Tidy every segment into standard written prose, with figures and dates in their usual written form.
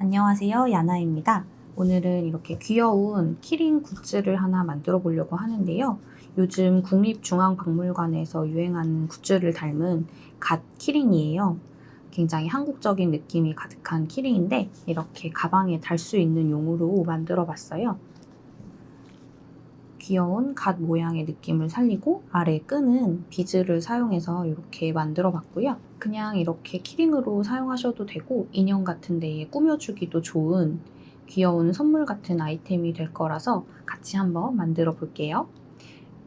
안녕하세요, 야나입니다. 오늘은 이렇게 귀여운 키링 굿즈를 하나 만들어 보려고 하는데요. 요즘 국립중앙박물관에서 유행하는 굿즈를 닮은 갓 키링이에요. 굉장히 한국적인 느낌이 가득한 키링인데 이렇게 가방에 달 수 있는 용으로 만들어 봤어요. 귀여운 갓 모양의 느낌을 살리고 아래 끈은 비즈를 사용해서 이렇게 만들어 봤고요. 그냥 이렇게 키링으로 사용하셔도 되고 인형 같은 데에 꾸며주기도 좋은 귀여운 선물 같은 아이템이 될 거라서 같이 한번 만들어 볼게요.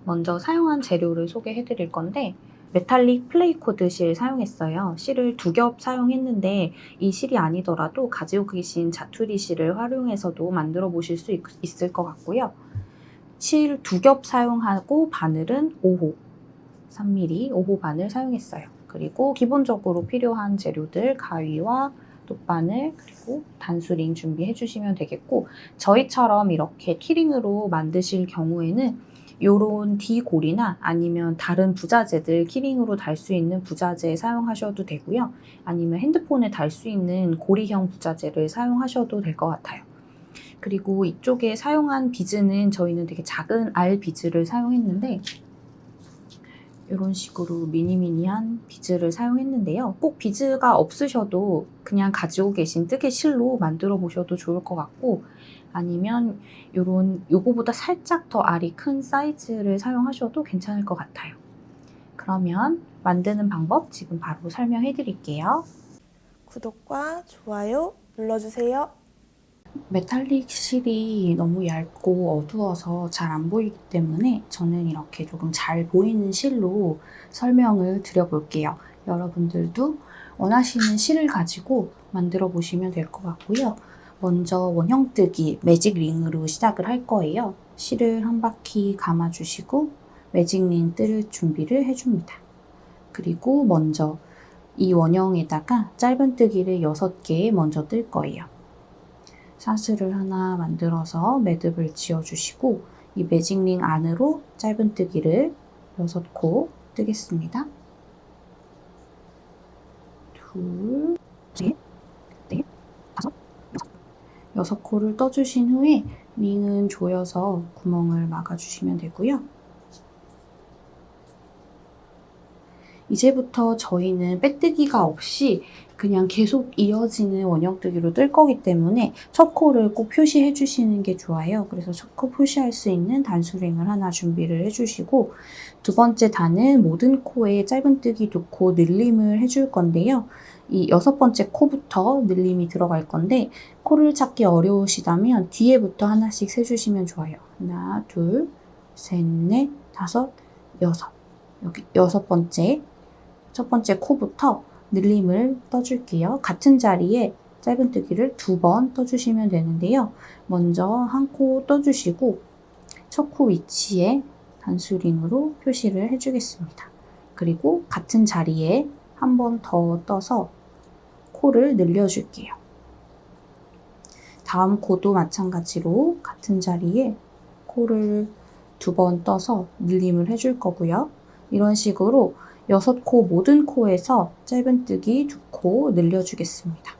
먼저 사용한 재료를 소개해 드릴 건데 메탈릭 플레이코드 실 사용했어요. 실을 2겹 사용했는데 이 실이 아니더라도 가지고 계신 자투리 실을 활용해서도 만들어 보실 수 있을 것 같고요. 실 2겹 사용하고 바늘은 5호, 3mm 5호 바늘 사용했어요. 그리고 기본적으로 필요한 재료들 가위와 돗바늘 그리고 단수링 준비해 주시면 되겠고 저희처럼 이렇게 키링으로 만드실 경우에는 요런 D골이나 아니면 다른 부자재들 키링으로 달 수 있는 부자재 사용하셔도 되고요. 아니면 핸드폰에 달 수 있는 고리형 부자재를 사용하셔도 될 것 같아요. 그리고 이쪽에 사용한 비즈는 저희는 되게 작은 알 비즈를 사용했는데 이런 식으로 미니미니한 비즈를 사용했는데요. 꼭 비즈가 없으셔도 그냥 가지고 계신 뜨개 실로 만들어 보셔도 좋을 것 같고 아니면 요거보다 살짝 더 알이 큰 사이즈를 사용하셔도 괜찮을 것 같아요. 그러면 만드는 방법 지금 바로 설명해 드릴게요. 구독과 좋아요 눌러주세요. 메탈릭 실이 너무 얇고 어두워서 잘 안 보이기 때문에 저는 이렇게 조금 잘 보이는 실로 설명을 드려볼게요. 여러분들도 원하시는 실을 가지고 만들어 보시면 될 것 같고요. 먼저 원형뜨기 매직 링으로 시작을 할 거예요. 실을 한 바퀴 감아주시고 매직 링 뜰 준비를 해줍니다. 그리고 먼저 이 원형에다가 짧은뜨기를 6개 먼저 뜰 거예요. 사슬을 하나 만들어서 매듭을 지어주시고 이 매직링 안으로 짧은뜨기를 6코 뜨겠습니다. 둘, 셋, 넷, 다섯, 여섯. 6코를 떠주신 후에 링은 조여서 구멍을 막아주시면 되고요. 이제부터 저희는 빼뜨기가 없이 그냥 계속 이어지는 원형뜨기로 뜰 거기 때문에 첫 코를 꼭 표시해 주시는 게 좋아요. 그래서 첫 코 표시할 수 있는 단수링을 하나 준비를 해주시고 두 번째 단은 모든 코에 짧은뜨기 2코 늘림을 해줄 건데요. 이 6번째 코부터 늘림이 들어갈 건데 코를 찾기 어려우시다면 뒤에부터 하나씩 세주시면 좋아요. 하나, 둘, 셋, 넷, 다섯, 여섯. 여기 6번째 첫 번째 코부터 늘림을 떠줄게요. 같은 자리에 짧은뜨기를 2번 떠주시면 되는데요. 먼저 한 코 떠주시고 첫 코 위치에 단수링으로 표시를 해주겠습니다. 그리고 같은 자리에 한 번 더 떠서 코를 늘려줄게요. 다음 코도 마찬가지로 같은 자리에 코를 2번 떠서 늘림을 해줄 거고요. 이런 식으로 6코 모든 코에서 짧은뜨기 2코 늘려주겠습니다.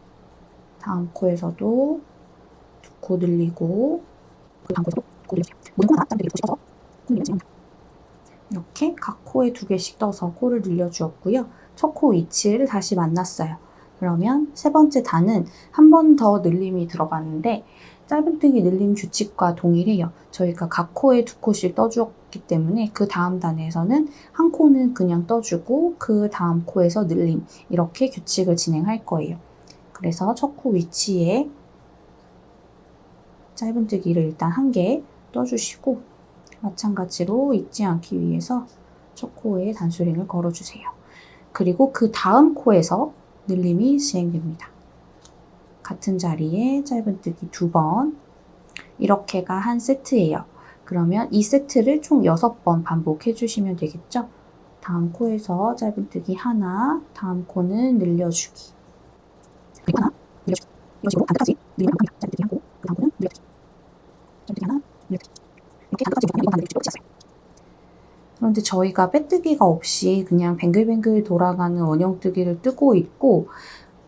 다음 코에서도 2코 늘리고 그 다음 코에서도 2코 늘려주세요. 모든 코마다 짧은뜨기를 더 씹어서 늘리면 됩니다. 이렇게 각 코에 2개씩 떠서 코를 늘려주었고요. 첫 코 위치를 다시 만났어요. 그러면 세 번째 단은 한 번 더 늘림이 들어갔는데 짧은뜨기 늘림 규칙과 동일해요. 저희가 각 코에 2코씩 떠주었기 때문에 그 다음 단에서는 한 코는 그냥 떠주고 그 다음 코에서 늘림 이렇게 규칙을 진행할 거예요. 그래서 첫 코 위치에 짧은뜨기를 일단 1개 떠주시고 마찬가지로 잊지 않기 위해서 첫 코에 단수링을 걸어주세요. 그리고 그 다음 코에서 늘림이 시행됩니다. 같은 자리에 짧은뜨기 2번 이렇게가 한 세트예요. 그러면 이 세트를 총 6번 반복해 주시면 되겠죠? 다음 코에서 짧은뜨기 하나, 다음 코는 늘려주기 그리고 하나, 늘려주기 이런 식으로 반대까지 늘리면 안 갑니다. 짧은뜨기 한 코, 그 다음 코는 늘려주기 짧은뜨기 하나, 늘려주기 이렇게 반대까지 늘리면 이건 반대로 끝이었어요. 그런데 저희가 빼뜨기가 없이 그냥 뱅글뱅글 돌아가는 원형뜨기를 뜨고 있고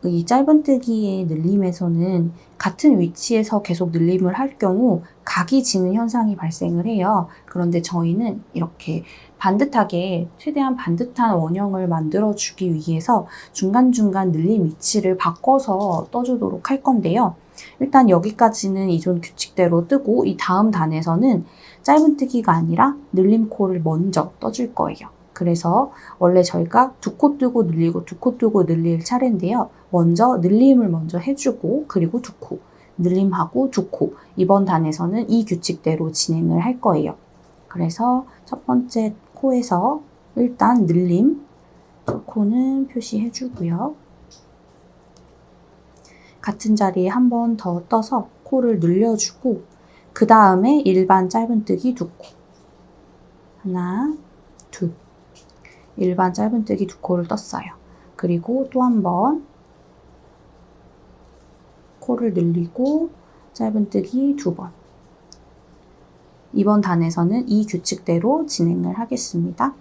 이 짧은뜨기의 늘림에서는 같은 위치에서 계속 늘림을 할 경우 각이 지는 현상이 발생을 해요. 그런데 저희는 이렇게 반듯하게 최대한 반듯한 원형을 만들어주기 위해서 중간중간 늘림 위치를 바꿔서 떠주도록 할 건데요. 일단 여기까지는 이전 규칙대로 뜨고 이 다음 단에서는 짧은뜨기가 아니라 늘림코를 먼저 떠줄 거예요. 그래서 원래 저희가 두 코 뜨고 늘리고 두 코 뜨고 늘릴 차례인데요. 먼저 늘림을 먼저 해주고 그리고 두 코, 늘림하고 두 코. 이번 단에서는 이 규칙대로 진행을 할 거예요. 그래서 첫 번째 코에서 일단 늘림, 첫 코는 표시해주고요. 같은 자리에 한 번 더 떠서 코를 늘려주고 그 다음에 일반 짧은뜨기 두 코. 하나, 둘. 일반 짧은뜨기 두 코를 떴어요. 그리고 또 한 번 코를 늘리고 짧은뜨기 두 번. 이번 단에서는 이 규칙대로 진행을 하겠습니다.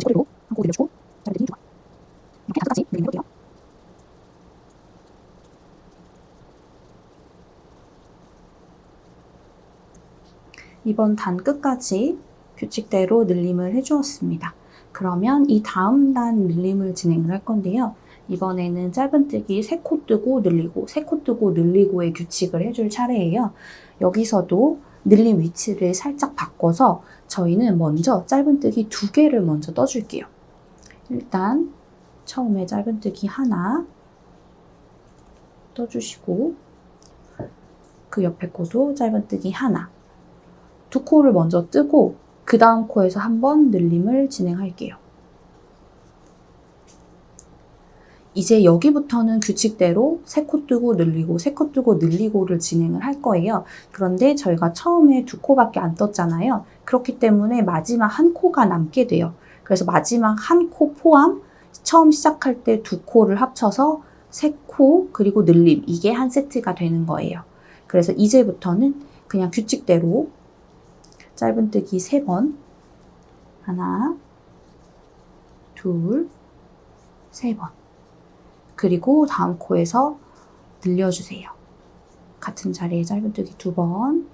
코를 한 코 늘려주고 짧은뜨기 두 번. 이렇게 다섯까지 늘려볼게요. 이번 단 끝까지 규칙대로 늘림을 해주었습니다. 그러면 이 다음 단 늘림을 진행을 할 건데요. 이번에는 짧은뜨기 3코 뜨고 늘리고 3코 뜨고 늘리고의 규칙을 해줄 차례예요. 여기서도 늘림 위치를 살짝 바꿔서 저희는 먼저 짧은뜨기 2개를 먼저 떠줄게요. 일단 처음에 짧은뜨기 하나 떠주시고 그 옆에 코도 짧은뜨기 하나, 두 코를 먼저 뜨고 그 다음 코에서 한번 늘림을 진행할게요. 이제 여기부터는 규칙대로 3코 뜨고 늘리고 3코 뜨고 늘리고를 진행을 할 거예요. 그런데 저희가 처음에 2코밖에 안 떴잖아요. 그렇기 때문에 마지막 한 코가 남게 돼요. 그래서 마지막 한 코 포함 처음 시작할 때 2코를 합쳐서 3코 그리고 늘림, 이게 한 세트가 되는 거예요. 그래서 이제부터는 그냥 규칙대로 짧은뜨기 3번, 하나, 둘, 3번. 그리고 다음 코에서 늘려주세요. 같은 자리에 짧은뜨기 2번,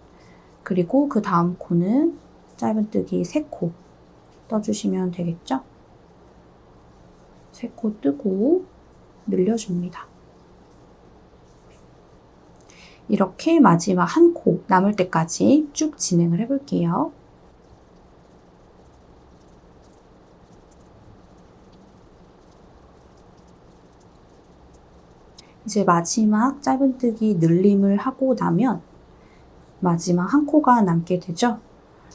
그리고 그 다음 코는 짧은뜨기 3코 떠주시면 되겠죠? 3코 뜨고 늘려줍니다. 이렇게 마지막 한 코 남을 때까지 쭉 진행을 해볼게요. 이제 마지막 짧은뜨기 늘림을 하고 나면 마지막 한 코가 남게 되죠.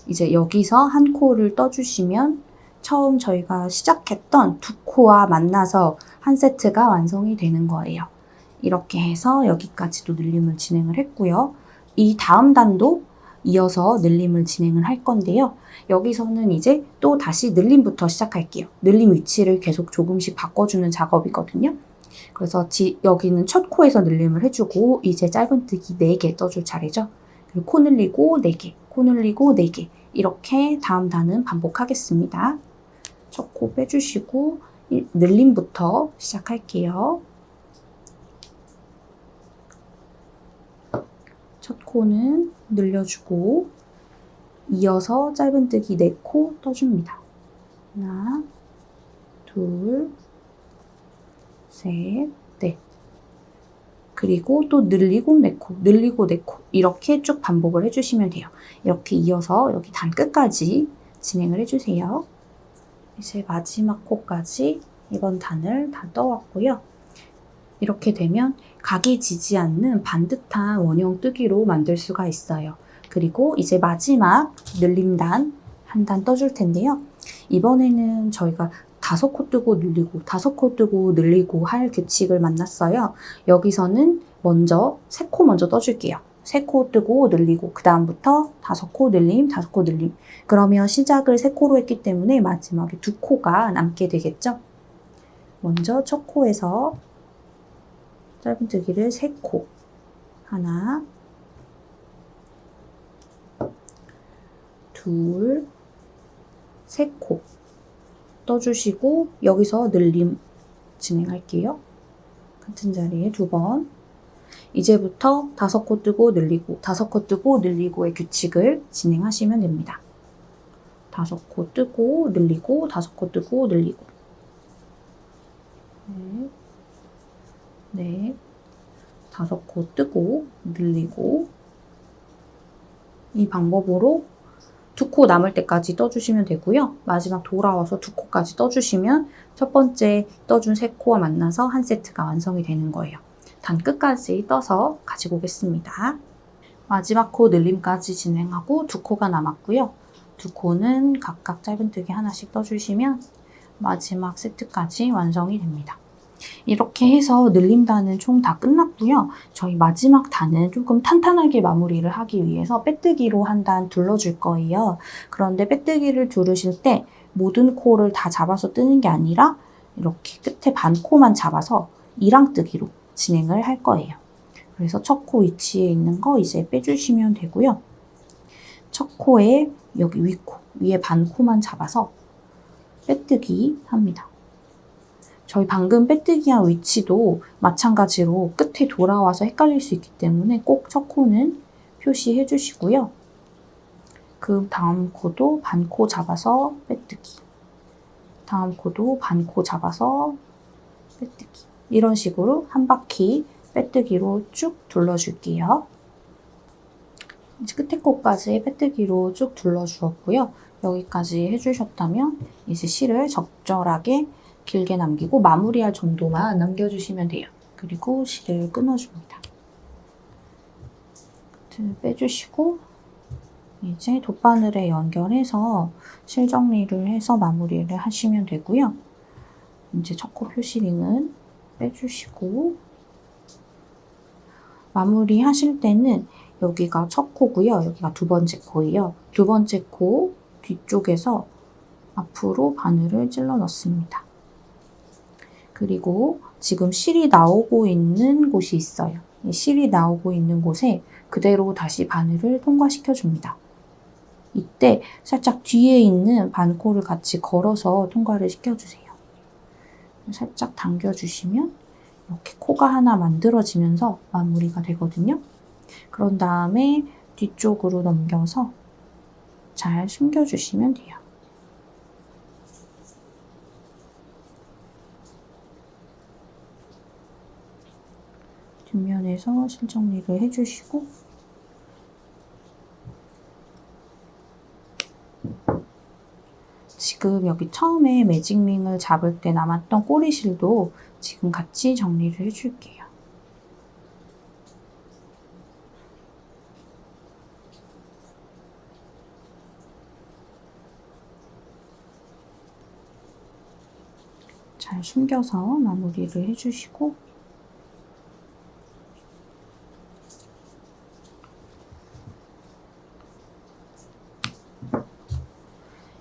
이제 여기서 한 코를 떠주시면 처음 저희가 시작했던 2코와 만나서 한 세트가 완성이 되는 거예요. 이렇게 해서 여기까지도 늘림을 진행을 했고요. 이 다음 단도 이어서 늘림을 진행을 할 건데요. 여기서는 이제 또 다시 늘림부터 시작할게요. 늘림 위치를 계속 조금씩 바꿔주는 작업이거든요. 그래서 여기는 첫 코에서 늘림을 해주고 이제 짧은뜨기 4개 떠줄 차례죠. 그리고 코 늘리고 4개, 코 늘리고 4개 이렇게 다음 단은 반복하겠습니다. 첫 코 빼주시고 늘림부터 시작할게요. 첫 코는 늘려주고 이어서 짧은뜨기 4코 떠줍니다. 하나, 둘, 셋, 넷. 그리고 또 늘리고 4코, 늘리고 4코 이렇게 쭉 반복을 해주시면 돼요. 이렇게 이어서 여기 단 끝까지 진행을 해주세요. 이제 마지막 코까지 이번 단을 다 떠왔고요. 이렇게 되면 각이 지지 않는 반듯한 원형 뜨기로 만들 수가 있어요. 그리고 이제 마지막 늘림단 한 단 떠줄 텐데요. 이번에는 저희가 5코 뜨고 늘리고 5코 뜨고 늘리고 할 규칙을 만났어요. 여기서는 먼저 3코 먼저 떠줄게요. 3코 뜨고 늘리고 그 다음부터 5코 늘림, 5코 늘림. 그러면 시작을 3코로 했기 때문에 마지막에 2코가 남게 되겠죠. 먼저 첫 코에서 짧은뜨기를 3코, 하나, 둘, 3코 떠주시고 여기서 늘림 진행할게요. 같은 자리에 2번. 이제부터 5코 뜨고 늘리고 5코 뜨고 늘리고의 규칙을 진행하시면 됩니다. 5코 뜨고 늘리고 5코 뜨고 늘리고 네, 5코 뜨고 늘리고 이 방법으로 2코 남을 때까지 떠주시면 되고요. 마지막 돌아와서 2코까지 떠주시면 첫 번째 떠준 3코와 만나서 한 세트가 완성이 되는 거예요. 단 끝까지 떠서 가지고 오겠습니다. 마지막 코 늘림까지 진행하고 2코가 남았고요. 2코는 각각 짧은뜨기 하나씩 떠주시면 마지막 세트까지 완성이 됩니다. 이렇게 해서 늘림단은 총 다 끝났고요. 저희 마지막 단은 조금 탄탄하게 마무리를 하기 위해서 빼뜨기로 한 단 둘러줄 거예요. 그런데 빼뜨기를 두르실 때 모든 코를 다 잡아서 뜨는 게 아니라 이렇게 끝에 반 코만 잡아서 이랑뜨기로 진행을 할 거예요. 그래서 첫 코 위치에 있는 거 이제 빼주시면 되고요. 첫 코에 여기 윗코, 위에 반 코만 잡아서 빼뜨기 합니다. 저희 방금 빼뜨기한 위치도 마찬가지로 끝에 돌아와서 헷갈릴 수 있기 때문에 꼭 첫 코는 표시해 주시고요. 그 다음 코도 반 코 잡아서 빼뜨기. 다음 코도 반 코 잡아서 빼뜨기. 이런 식으로 한 바퀴 빼뜨기로 쭉 둘러줄게요. 이제 끝에 코까지 빼뜨기로 쭉 둘러주었고요. 여기까지 해주셨다면 이제 실을 적절하게 길게 남기고 마무리할 정도만 남겨주시면 돼요. 그리고 실을 끊어줍니다. 끝을 빼주시고 이제 돗바늘에 연결해서 실 정리를 해서 마무리를 하시면 되고요. 이제 첫 코 표시링은 빼주시고 마무리 하실 때는 여기가 첫 코고요. 여기가 2번째 코예요. 2번째 코 뒤쪽에서 앞으로 바늘을 찔러 넣습니다. 그리고 지금 실이 나오고 있는 곳이 있어요. 이 실이 나오고 있는 곳에 그대로 다시 바늘을 통과시켜 줍니다. 이때 살짝 뒤에 있는 반코를 같이 걸어서 통과를 시켜주세요. 살짝 당겨주시면 이렇게 코가 하나 만들어지면서 마무리가 되거든요. 그런 다음에 뒤쪽으로 넘겨서 잘 숨겨주시면 돼요. 뒷면에서 실 정리를 해주시고 지금 여기 처음에 매직링을 잡을 때 남았던 꼬리실도 지금 같이 정리를 해줄게요. 잘 숨겨서 마무리를 해주시고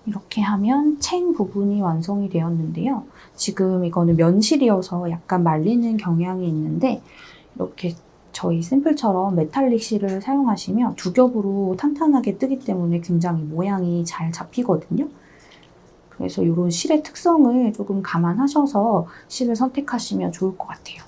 이렇게 하면 챙 부분이 완성이 되었는데요. 지금 이거는 면실이어서 약간 말리는 경향이 있는데 이렇게 저희 샘플처럼 메탈릭 실을 사용하시면 두 겹으로 탄탄하게 뜨기 때문에 굉장히 모양이 잘 잡히거든요. 그래서 이런 실의 특성을 조금 감안하셔서 실을 선택하시면 좋을 것 같아요.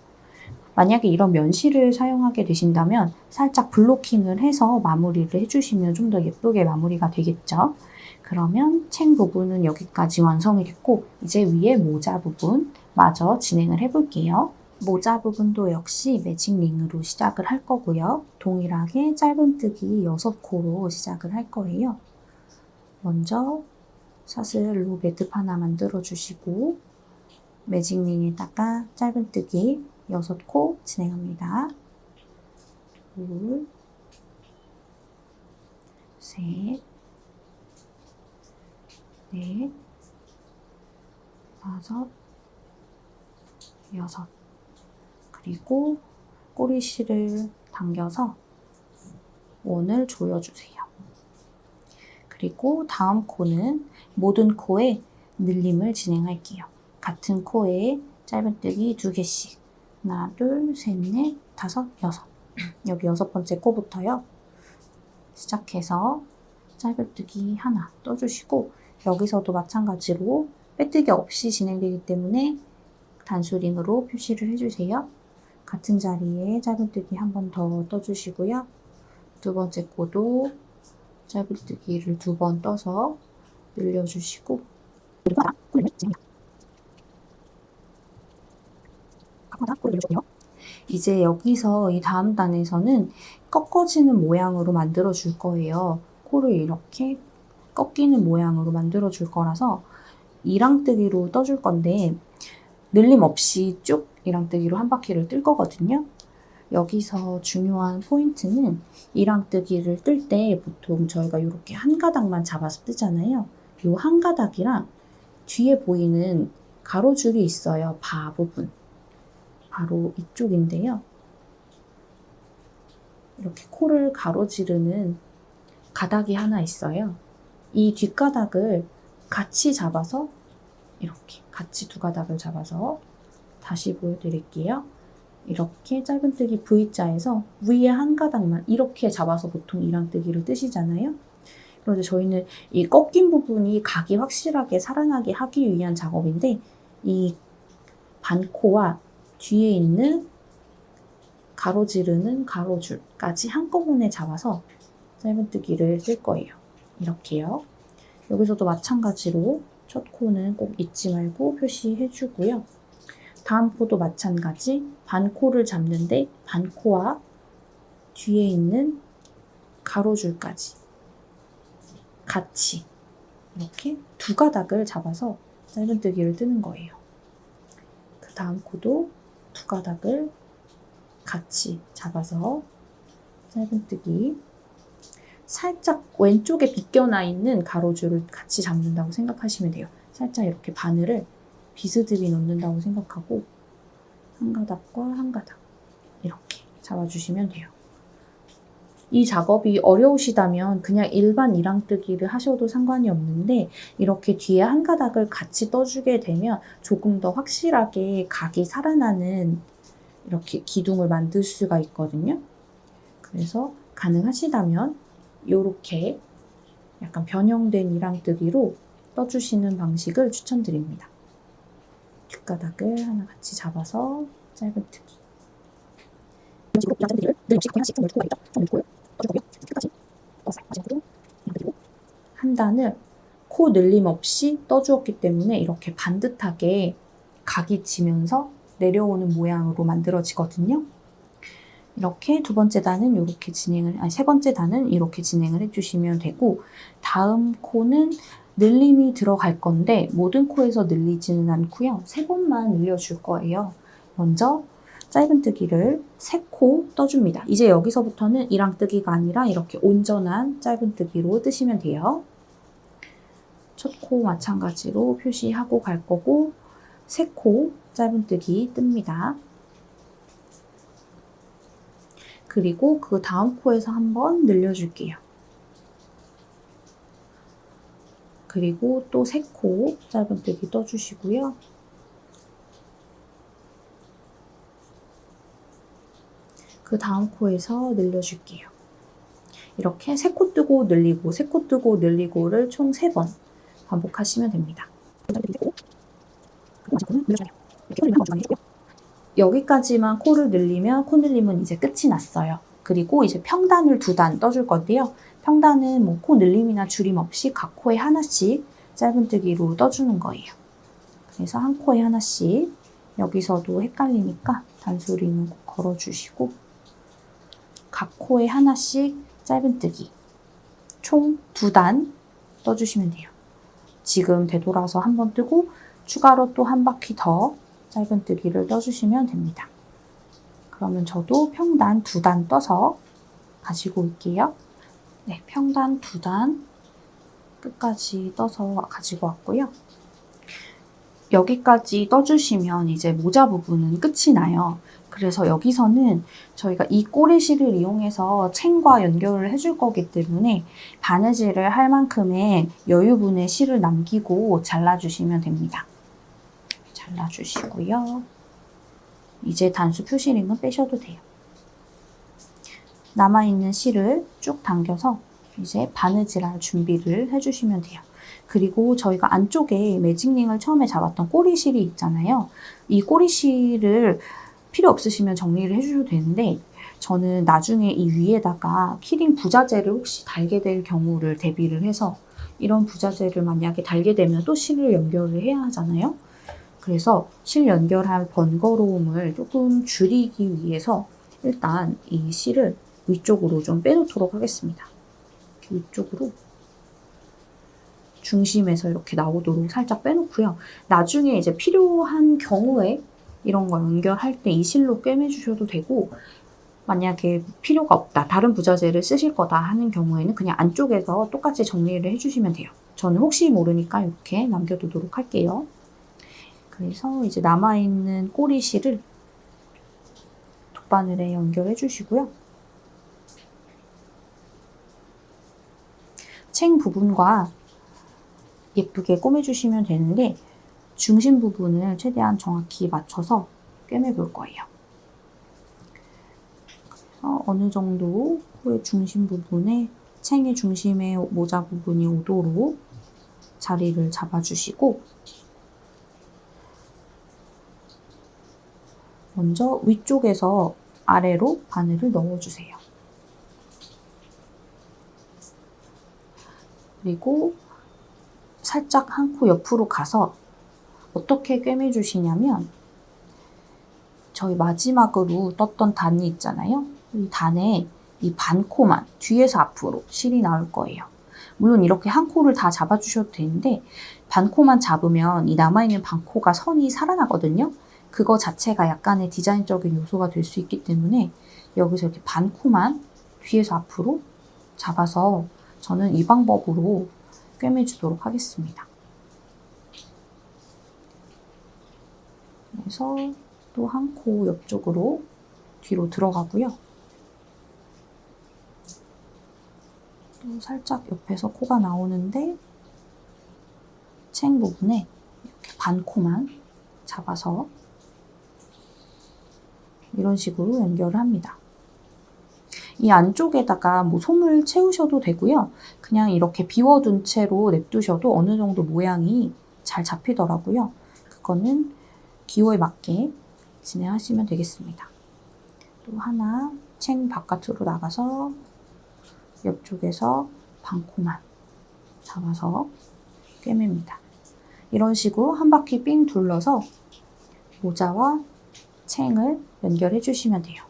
만약에 이런 면실을 사용하게 되신다면 살짝 블로킹을 해서 마무리를 해주시면 좀 더 예쁘게 마무리가 되겠죠. 그러면 챙 부분은 여기까지 완성이 됐고 이제 위에 모자 부분 마저 진행을 해볼게요. 모자 부분도 역시 매직링으로 시작을 할 거고요. 동일하게 짧은뜨기 6코로 시작을 할 거예요. 먼저 사슬로 매듭 하나 만들어주시고 매직링에다가 짧은뜨기 6코 진행합니다. 둘, 셋, 넷, 다섯, 여섯. 그리고 꼬리실을 당겨서 원을 조여주세요. 그리고 다음 코는 모든 코에 늘림을 진행할게요. 같은 코에 짧은뜨기 2개씩. 하나, 둘, 셋, 넷, 다섯, 여섯. 여기 6번째 코부터요. 시작해서 짧은뜨기 하나 떠주시고 여기서도 마찬가지로 빼뜨기 없이 진행되기 때문에 단수링으로 표시를 해주세요. 같은 자리에 짧은뜨기 한 번 더 떠주시고요. 두 번째 코도 짧은뜨기를 2번 떠서 늘려주시고 이제 여기서 이 다음 단에서는 꺾어지는 모양으로 만들어 줄 거예요. 코를 이렇게 꺾이는 모양으로 만들어 줄 거라서 이랑뜨기로 떠줄 건데 늘림 없이 쭉 이랑뜨기로 한 바퀴를 뜰 거거든요. 여기서 중요한 포인트는 이랑뜨기를 뜰 때 보통 저희가 이렇게 한 가닥만 잡아서 뜨잖아요. 이 한 가닥이랑 뒤에 보이는 가로줄이 있어요. 바 부분. 바로 이쪽인데요. 이렇게 코를 가로지르는 가닥이 하나 있어요. 이 뒷가닥을 같이 잡아서 이렇게 같이 두 가닥을 잡아서 다시 보여드릴게요. 이렇게 짧은뜨기 V자에서 위에 한 가닥만 이렇게 잡아서 보통 이랑뜨기를 뜨시잖아요. 그런데 저희는 이 꺾인 부분이 각이 확실하게 살아나게 하기 위한 작업인데 이 반코와 뒤에 있는 가로지르는 가로줄까지 한꺼번에 잡아서 짧은뜨기를 뜰 거예요. 이렇게요. 여기서도 마찬가지로 첫 코는 꼭 잊지 말고 표시해주고요. 다음 코도 마찬가지 반코를 잡는데 반코와 뒤에 있는 가로줄까지 같이 이렇게 두 가닥을 잡아서 짧은뜨기를 뜨는 거예요. 그 다음 코도 두 가닥을 같이 잡아서 짧은뜨기 살짝 왼쪽에 비껴나 있는 가로줄을 같이 잡는다고 생각하시면 돼요. 살짝 이렇게 바늘을 비스듬히 놓는다고 생각하고 한 가닥과 한 가닥 이렇게 잡아주시면 돼요. 이 작업이 어려우시다면 그냥 일반 이랑뜨기를 하셔도 상관이 없는데 이렇게 뒤에 한 가닥을 같이 떠주게 되면 조금 더 확실하게 각이 살아나는 이렇게 기둥을 만들 수가 있거든요. 그래서 가능하시다면 이렇게 약간 변형된 이랑뜨기로 떠주시는 방식을 추천드립니다. 뒷가닥을 하나 같이 잡아서 짧은뜨기. 이런 식으로 이랑뜨기를 늘 없이 하나씩 좀 넣고 가겠죠. 좀 넣고 떠주고요. 끝까지 떠서 마지막으로 이랑뜨기로 한 단을 코 늘림 없이 떠주었기 때문에 이렇게 반듯하게 각이 지면서 내려오는 모양으로 만들어지거든요. 이렇게 두 번째 단은 이렇게 세 번째 단은 이렇게 진행을 해주시면 되고 다음 코는 늘림이 들어갈 건데 모든 코에서 늘리지는 않고요. 3번만 늘려줄 거예요. 먼저 짧은뜨기를 3코 떠줍니다. 이제 여기서부터는 이랑뜨기가 아니라 이렇게 온전한 짧은뜨기로 뜨시면 돼요. 첫 코 마찬가지로 표시하고 갈 거고 3코 짧은뜨기 뜹니다. 그리고 그 다음 코에서 한번 늘려줄게요. 그리고 또 3코 짧은뜨기 떠주시고요. 그 다음 코에서 늘려줄게요. 이렇게 3코 뜨고 늘리고 3코 뜨고 늘리고를 총 3번 반복하시면 됩니다. 여기까지만 코를 늘리면 코 늘림은 이제 끝이 났어요. 그리고 이제 평단을 2단 떠줄 건데요. 평단은 뭐 코 늘림이나 줄임 없이 각 코에 하나씩 짧은뜨기로 떠주는 거예요. 그래서 한 코에 하나씩 여기서도 헷갈리니까 단소리는 꼭 걸어주시고 각 코에 하나씩 짧은뜨기 총 2단 떠주시면 돼요. 지금 되돌아서 한 번 뜨고 추가로 또 한 바퀴 더 짧은뜨기를 떠주시면 됩니다. 그러면 저도 평단 2단 떠서 가지고 올게요. 네, 평단 2단 끝까지 떠서 가지고 왔고요. 여기까지 떠주시면 이제 모자 부분은 끝이 나요. 그래서 여기서는 저희가 이 꼬리실을 이용해서 챙과 연결을 해줄 거기 때문에 바느질을 할 만큼의 여유분의 실을 남기고 잘라주시면 됩니다. 잘라주시고요. 이제 단수 표시링은 빼셔도 돼요. 남아있는 실을 쭉 당겨서 이제 바느질할 준비를 해주시면 돼요. 그리고 저희가 안쪽에 매직링을 처음에 잡았던 꼬리실이 있잖아요. 이 꼬리실을 필요 없으시면 정리를 해주셔도 되는데 저는 나중에 이 위에다가 키링 부자재를 혹시 달게 될 경우를 대비를 해서 이런 부자재를 만약에 달게 되면 또 실을 연결을 해야 하잖아요. 그래서 실 연결할 번거로움을 조금 줄이기 위해서 일단 이 실을 위쪽으로 좀 빼놓도록 하겠습니다. 이렇게 위쪽으로 중심에서 이렇게 나오도록 살짝 빼놓고요. 나중에 이제 필요한 경우에 이런 거 연결할 때 이 실로 꿰매주셔도 되고 만약에 필요가 없다, 다른 부자재를 쓰실 거다 하는 경우에는 그냥 안쪽에서 똑같이 정리를 해주시면 돼요. 저는 혹시 모르니까 이렇게 남겨두도록 할게요. 그래서 이제 남아있는 꼬리실을 돗바늘에 연결해 주시고요. 챙 부분과 예쁘게 꼬매주시면 되는데 중심 부분을 최대한 정확히 맞춰서 꿰매 볼 거예요. 어느 정도 코의 중심 부분에 챙의 중심에 모자 부분이 오도록 자리를 잡아주시고 먼저 위쪽에서 아래로 바늘을 넣어주세요. 그리고 살짝 한 코 옆으로 가서 어떻게 꿰매주시냐면 저희 마지막으로 떴던 단이 있잖아요. 이 단에 이 반 코만 뒤에서 앞으로 실이 나올 거예요. 물론 이렇게 한 코를 다 잡아주셔도 되는데 반 코만 잡으면 이 남아있는 반 코가 선이 살아나거든요. 그거 자체가 약간의 디자인적인 요소가 될 수 있기 때문에 여기서 이렇게 반 코만 뒤에서 앞으로 잡아서 저는 이 방법으로 꿰매주도록 하겠습니다. 그래서 또 한 코 옆쪽으로 뒤로 들어가고요. 또 살짝 옆에서 코가 나오는데 챙 부분에 이렇게 반 코만 잡아서 이런 식으로 연결을 합니다. 이 안쪽에다가 뭐 솜을 채우셔도 되고요. 그냥 이렇게 비워둔 채로 냅두셔도 어느 정도 모양이 잘 잡히더라고요. 그거는 기호에 맞게 진행하시면 되겠습니다. 또 하나 챙 바깥으로 나가서 옆쪽에서 반코만 잡아서 꿰맵니다. 이런 식으로 한 바퀴 삥 둘러서 모자와 챙을 연결해 주시면 돼요.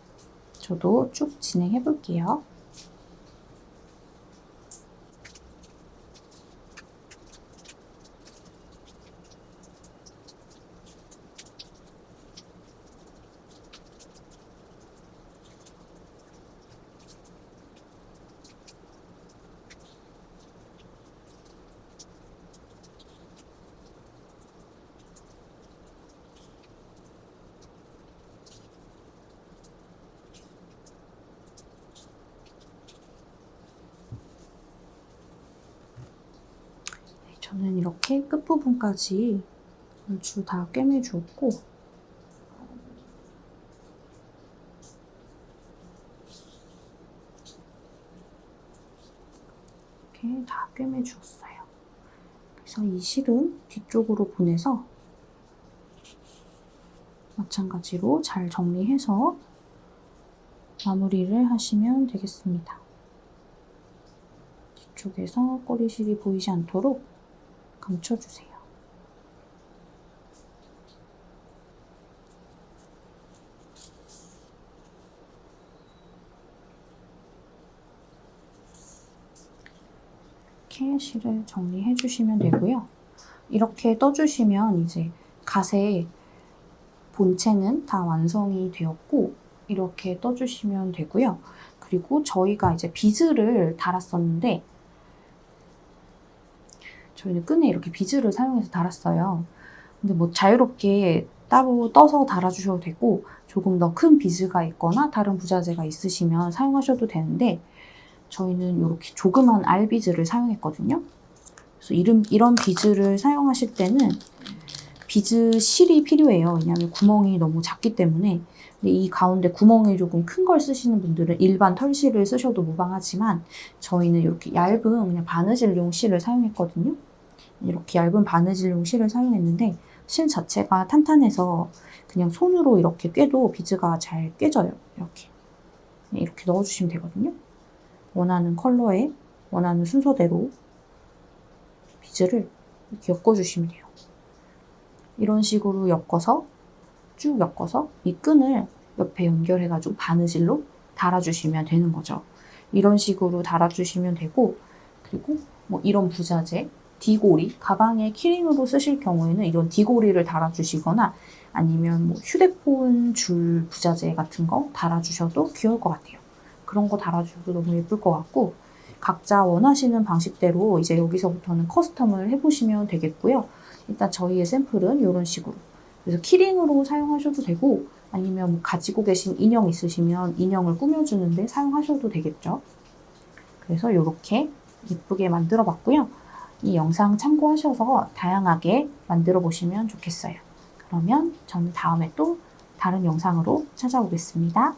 저도 쭉 진행해 볼게요. 저는 이렇게 끝부분까지 얼추 다 꿰매주었고 이렇게 다 꿰매주었어요. 그래서 이 실은 뒤쪽으로 보내서 마찬가지로 잘 정리해서 마무리를 하시면 되겠습니다. 뒤쪽에서 꼬리실이 보이지 않도록 감춰주세요. 이렇게 실을 정리해 주시면 되고요. 이렇게 떠주시면 이제 갓의 본체는 다 완성이 되었고 이렇게 떠주시면 되고요. 그리고 저희가 이제 비즈를 달았었는데 저희는 끈에 이렇게 비즈를 사용해서 달았어요. 근데 뭐 자유롭게 따로 떠서 달아주셔도 되고 조금 더 큰 비즈가 있거나 다른 부자재가 있으시면 사용하셔도 되는데 저희는 이렇게 조그만 알비즈를 사용했거든요. 그래서 이런 비즈를 사용하실 때는 비즈 실이 필요해요. 왜냐하면 구멍이 너무 작기 때문에. 근데 이 가운데 구멍이 조금 큰 걸 쓰시는 분들은 일반 털실을 쓰셔도 무방하지만 저희는 이렇게 얇은 그냥 바느질용 실을 사용했거든요. 이렇게 얇은 바느질용 실을 사용했는데 실 자체가 탄탄해서 그냥 손으로 이렇게 꿰도 비즈가 잘 꿰져요. 이렇게 넣어주시면 되거든요. 원하는 컬러에 원하는 순서대로 비즈를 이렇게 엮어주시면 돼요. 이런 식으로 쭉 엮어서 이 끈을 옆에 연결해가지고 바느질로 달아주시면 되는 거죠. 이런 식으로 달아주시면 되고, 그리고 뭐 이런 부자재, 디고리, 가방에 키링으로 쓰실 경우에는 이런 디고리를 달아주시거나 아니면 뭐 휴대폰 줄 부자재 같은 거 달아주셔도 귀여울 것 같아요. 그런 거 달아주셔도 너무 예쁠 것 같고, 각자 원하시는 방식대로 이제 여기서부터는 커스텀을 해보시면 되겠고요. 일단 저희의 샘플은 이런 식으로. 그래서 키링으로 사용하셔도 되고, 아니면 뭐 가지고 계신 인형 있으시면 인형을 꾸며주는데 사용하셔도 되겠죠. 그래서 이렇게 예쁘게 만들어 봤고요. 이 영상 참고하셔서 다양하게 만들어 보시면 좋겠어요. 그러면 저는 다음에 또 다른 영상으로 찾아오겠습니다.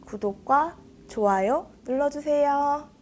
구독과 좋아요 눌러주세요.